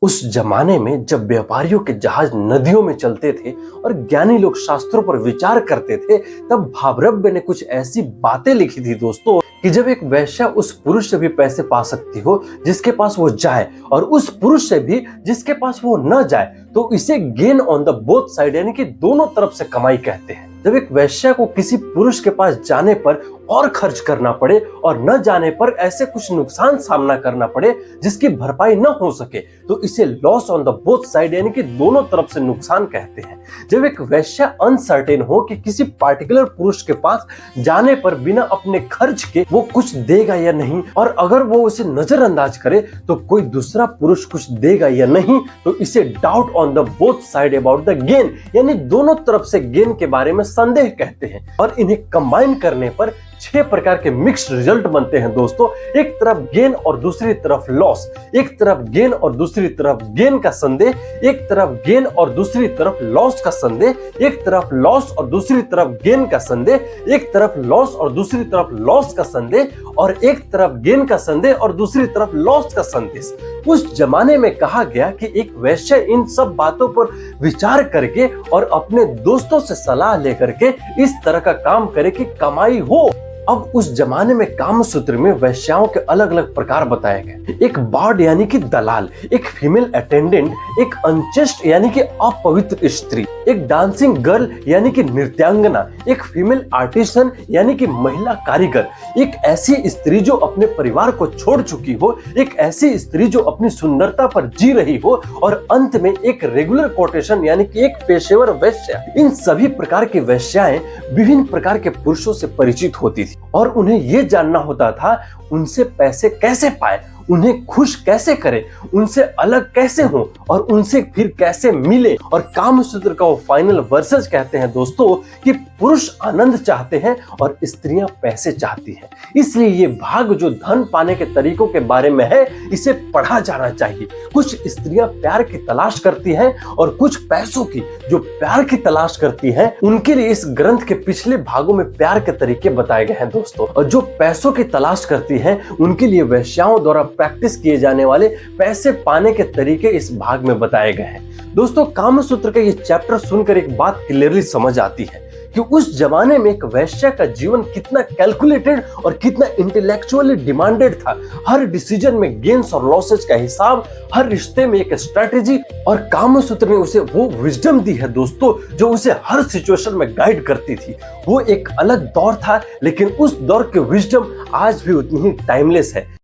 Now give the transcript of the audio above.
उस जमाने में जब व्यापारियों के जहाज नदियों में चलते थे और ज्ञानी लोग शास्त्रों पर विचार करते थे, तब भावरव्य ने कुछ ऐसी बातें लिखी थी दोस्तों कि जब एक वैश्या उस पुरुष से भी पैसे पा सकती हो जिसके पास वो जाए, और उस पुरुष से भी जिसके पास वो न जाए, तो इसे gain on the both side यानी कि दोनों तरफ से कमाई कहते हैं। जब एक वैश्या को किसी पुरुष के पास जाने पर और खर्च करना पड़े और न जाने पर ऐसे कुछ नुकसान सामना करना पड़े जिसकी भरपाई न हो सके, तो इसे loss on the both side यानी कि दोनों तरफ से नुकसान कहते हैं। जब एक वैश्या अनसर्टेन हो कि किसी पार्टिकुलर पुरुष के पास जाने पर बिना अपने खर्च के वो कुछ देगा या नहीं, और अगर वो उसे नजरअंदाज करे तो कोई दूसरा पुरुष कुछ देगा या नहीं, तो इसे doubt on the both side about the gain यानी दोनों तरफ से गेन के बारे में संदेह कहते हैं। और इन्हें कंबाइन करने पर 6 प्रकार के मिक्स्ड रिजल्ट बनते हैं दोस्तों। एक तरफ गेन और दूसरी तरफ लॉस, एक तरफ गेन और दूसरी तरफ गेन का संदेह, एक तरफ गेन और दूसरी तरफ लॉस का संदेह, एक तरफ लॉस और दूसरी तरफ गेन का संदेह, एक तरफ लॉस और दूसरी तरफ लॉस का संदेह, और एक तरफ गेन का संदेह और दूसरी तरफ लॉस का संदेश। उस जमाने में कहा गया कि एक वैश्य इन सब बातों पर विचार करके और अपने दोस्तों से सलाह लेकर के इस तरह का काम करे कि कमाई हो। अब उस जमाने में कामसूत्र में वैश्याओं के अलग अलग प्रकार बताए गए। एक बार्ड यानी कि दलाल, एक फीमेल अटेंडेंट, एक अनचेस्ट यानी कि अपवित्र स्त्री, एक डांसिंग गर्ल यानी कि नृत्यांगना, एक फीमेल आर्टिसन यानी कि महिला कारीगर, एक ऐसी स्त्री जो अपने परिवार को छोड़ चुकी हो, एक ऐसी स्त्री जो अपनी सुंदरता पर जी रही हो, और अंत में एक रेगुलर कोटेशन यानी कि एक पेशेवर वैश्या। इन सभी प्रकार की वैश्याएं विभिन्न प्रकार के पुरुषों से परिचित होती थी और उन्हें यह जानना होता था उनसे पैसे कैसे पाए, उन्हें खुश कैसे करें, उनसे अलग कैसे हों और उनसे फिर कैसे मिले। और कामसूत्र का वो फाइनल वर्सेस कहते हैं दोस्तों कि पुरुष आनंद चाहते हैं और स्त्रियां पैसे चाहती हैं। इसलिए ये भाग जो धन पाने के तरीकों के बारे में है, इसे पढ़ा जाना चाहिए। कुछ स्त्रियां प्यार की तलाश करती हैं और कुछ पैसों की। जो प्यार की तलाश करती हैं उनके लिए इस ग्रंथ के पिछले भागों में प्यार के तरीके बताए गए हैं दोस्तों, और जो पैसों की तलाश करती हैं उनके लिए वैश्याओं द्वारा प्रैक्टिस किए जाने वाले पैसे पाने के तरीके इस भाग में बताए गए हैं। दोस्तों, कामसूत्र का ये चैप्टर सुनकर एक बात क्लियरली समझ आती है कि उस जमाने में एक वैश्या का जीवन कितना कैलकुलेटेड और कितना इंटेलेक्चुअली डिमांडेड था। हर डिसीजन में गेन्स और लॉसेज का हिसाब, हर रिश्ते में एक स्ट्रेटेजी, और कामसूत्र ने उसे वो विजडम दी है दोस्तों जो उसे हर सिचुएशन में गाइड करती थी। वो एक अलग दौर था, लेकिन उस दौर के विजडम आज भी उतनी ही टाइमलेस है।